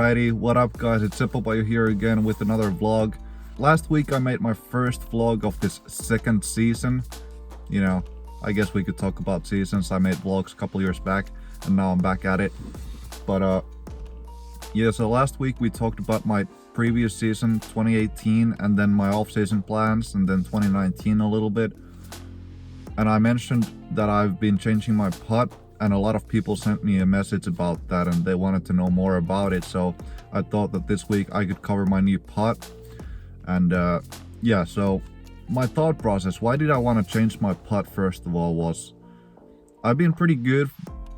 Alrighty, what up guys, it's Seppo Paju here again with another vlog. Last week I made my first vlog of this second season. You know, I guess we could talk about seasons. I made vlogs a couple years back and now I'm back at it. But yeah, so last week we talked about my previous season, 2018, and then my off-season plans, and then 2019 a little bit. And I mentioned that I've been changing my putt, and a lot of people sent me a message about that and they wanted to know more about it. So I thought that this week I could cover my new putt. And yeah, so my thought process, why did I want to change my putt first of all, was I've been pretty good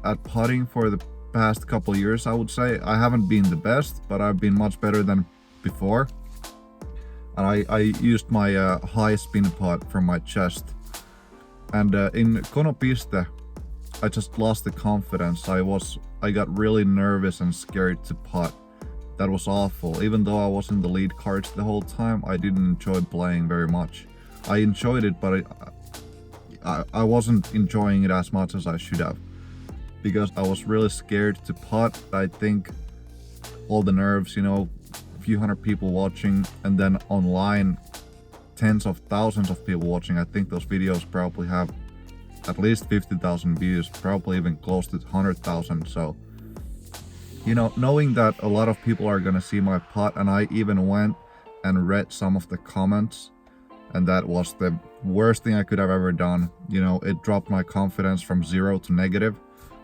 at putting for the past couple years, I would say. I haven't been the best, but I've been much better than before. And I used my high spin putt from my chest. And in Konopiste, I just lost the confidence. I got really nervous and scared to putt. That was awful. Even though I was in the lead cards the whole time, I didn't enjoy playing very much. I enjoyed it, but I wasn't enjoying it as much as I should have. Because I was really scared to putt. I think all the nerves, you know, a few hundred people watching, and then online, tens of thousands of people watching. I think those videos probably have at least 50,000 views, probably even close to 100,000. So, you know, knowing that a lot of people are gonna see my putt, and I even went and read some of the comments, and that was the worst thing I could have ever done. You know, it dropped my confidence from 0 to negative.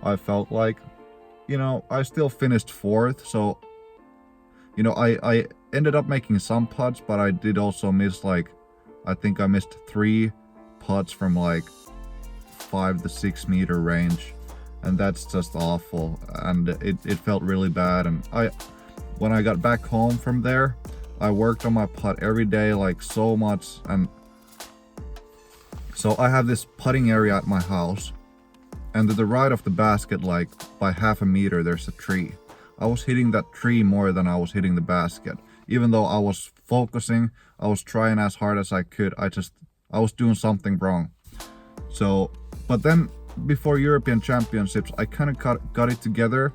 I felt like, you know, I still finished 4th, so, you know, I ended up making some putts, but I did also miss, like, I think I missed 3 putts from like 5 to 6 meter range, and that's just awful, and it felt really bad. And when I got back home from there, I worked on my putt every day, like so much. And so I have this putting area at my house, and to the right of the basket, like by half a meter, there's a tree. I was hitting that tree more than I was hitting the basket. Even though I was focusing, I was trying as hard as I could, I was doing something wrong. So, but then before European Championships, I kind of got it together.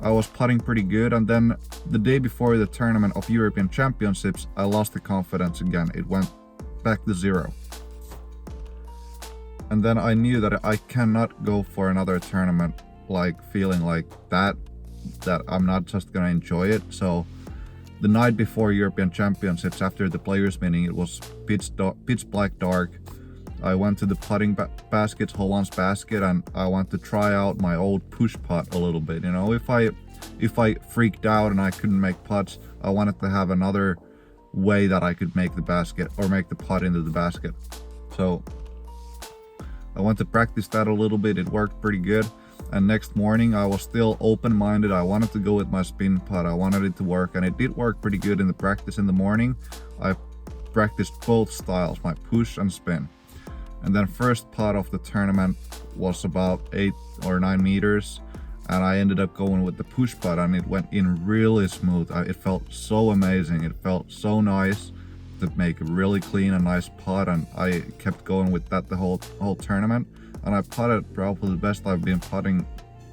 I was putting pretty good, and then the day before the tournament of European Championships, I lost the confidence again. It went back to 0. And then I knew that I cannot go for another tournament like feeling like that I'm not just gonna enjoy it. So the night before European Championships, after the players meeting, it was pitch black dark. I went to the putting baskets, hole one's basket, and I want to try out my old push putt a little bit. You know, if I freaked out and I couldn't make putts, I wanted to have another way that I could make the basket or make the putt into the basket. So I went to practice that a little bit. It worked pretty good. And next morning I was still open-minded. I wanted to go with my spin putt. I wanted it to work, and it did work pretty good in the practice in the morning. I practiced both styles, my push and spin. And then first putt of the tournament was about 8 or 9 meters, and I ended up going with the push putt, and it went in really smooth. It felt so amazing. It felt so nice to make a really clean and nice putt, and I kept going with that the whole tournament. And I putted probably the best I've been putting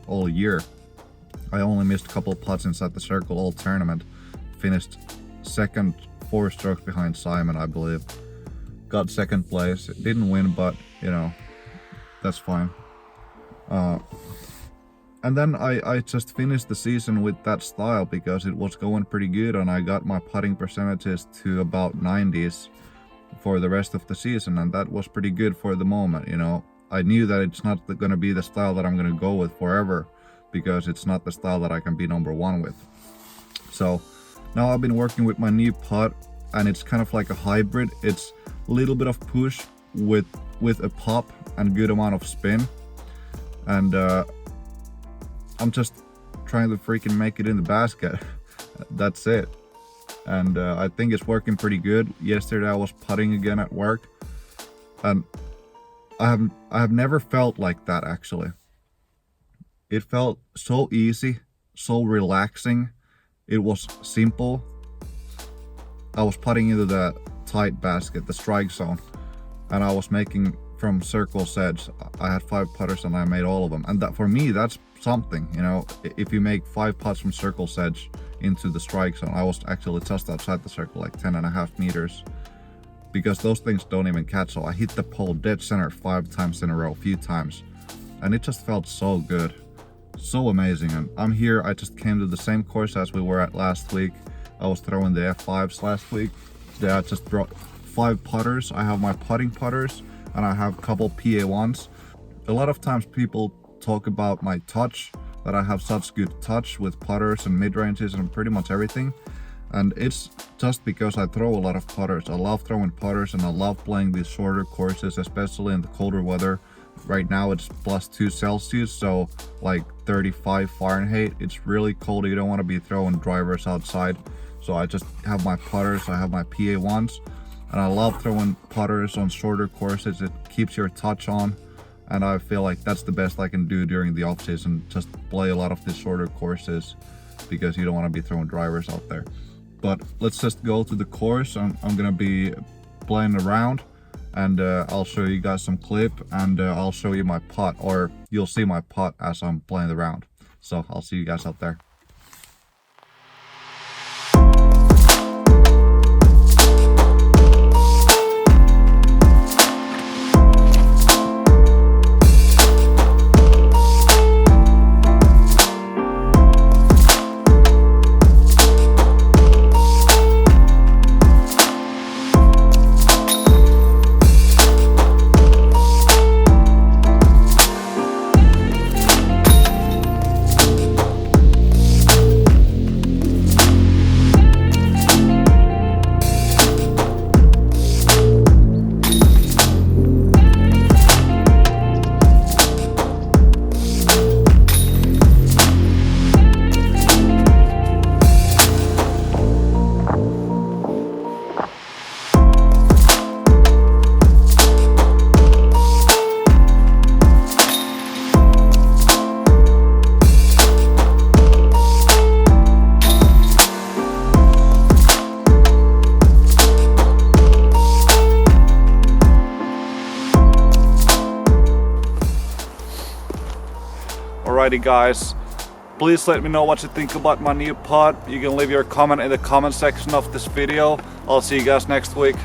all year. I only missed a couple putts inside the circle all tournament. Finished second, 4 strokes behind Simon, I believe. Got second place. It didn't win, but you know, that's fine. And then I just finished the season with that style because it was going pretty good, and I got my putting percentages to about 90s for the rest of the season, and that was pretty good for the moment. You know, I knew that it's not going to be the style that I'm going to go with forever, because it's not the style that I can be number 1 with. So now I've been working with my new putt, and it's kind of like a hybrid. It's a little bit of push with a pop and good amount of spin. And I'm just trying to freaking make it in the basket. That's it. And I think it's working pretty good. Yesterday I was putting again at work, and I have never felt like that actually. It felt so easy, so relaxing. It was simple. I was putting into the tight basket, the strike zone, and I was making from circle's edge. I had 5 putters and I made all of them, and that for me, that's something, you know. If you make 5 putts from circle's edge, into the strike zone. I was actually just outside the circle, like 10.5 meters, because those things don't even catch. So I hit the pole dead center 5 times in a row, a few times, and it just felt so good, so amazing. And I'm here, I just came to the same course as we were at last week. I was throwing the F5s last week. Today I just brought 5 putters. I have my putting putters and I have a couple PA1s. A lot of times people talk about my touch, that I have such good touch with putters and mid-ranges and pretty much everything. And it's just because I throw a lot of putters. I love throwing putters and I love playing these shorter courses, especially in the colder weather. Right now it's +2 Celsius, so like 35 Fahrenheit. It's really cold. You don't want to be throwing drivers outside. So I just have my putters, I have my PA1s, and I love throwing putters on shorter courses. It keeps your touch on, and I feel like that's the best I can do during the off season. Just play a lot of these shorter courses because you don't want to be throwing drivers out there. But let's just go to the course. I'm gonna be playing around, and I'll show you guys some clip, and I'll show you my putt, or you'll see my putt as I'm playing the round. So I'll see you guys out there. Alrighty guys, please let me know what you think about my new putt. You can leave your comment in the comment section of this video. I'll see you guys next week.